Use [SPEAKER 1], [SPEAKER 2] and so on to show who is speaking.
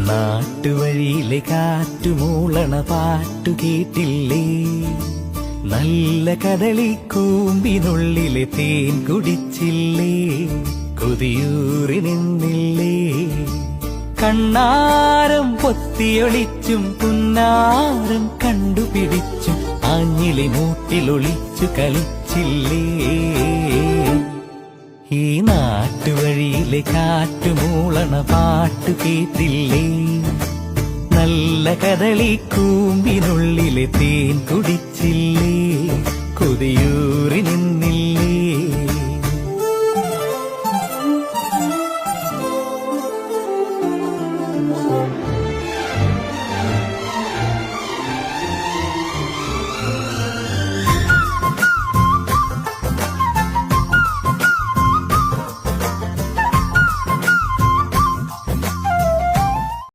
[SPEAKER 1] നാട്ടുവഴിയിലെ കാറ്റുമൂളണ പാട്ടു കേട്ടില്ലേ? നല്ല കദളിക്കൂമ്പിനുള്ളിലെ തേൻ കുടിച്ചില്ലേ? കൊതിയൂറി നിന്നില്ലേ? കണ്ണാരം പൊത്തിയൊളിച്ചും പുന്നാരം കണ്ടുപിടിച്ചും ആഞ്ഞിലി മൂട്ടിലൊളിച്ചു കളിച്ചില്ലേ? ഈ നാട്ടുവഴിയിലെ കാറ്റുമൂളണ പാട്ടു കേട്ടില്ലേ? നല്ല കദളിക്കൂമ്പിനുള്ളിലെ തേൻ കുടിച്ചില്ലേ? കൊതിയൂറി നിന്നില്ലേ?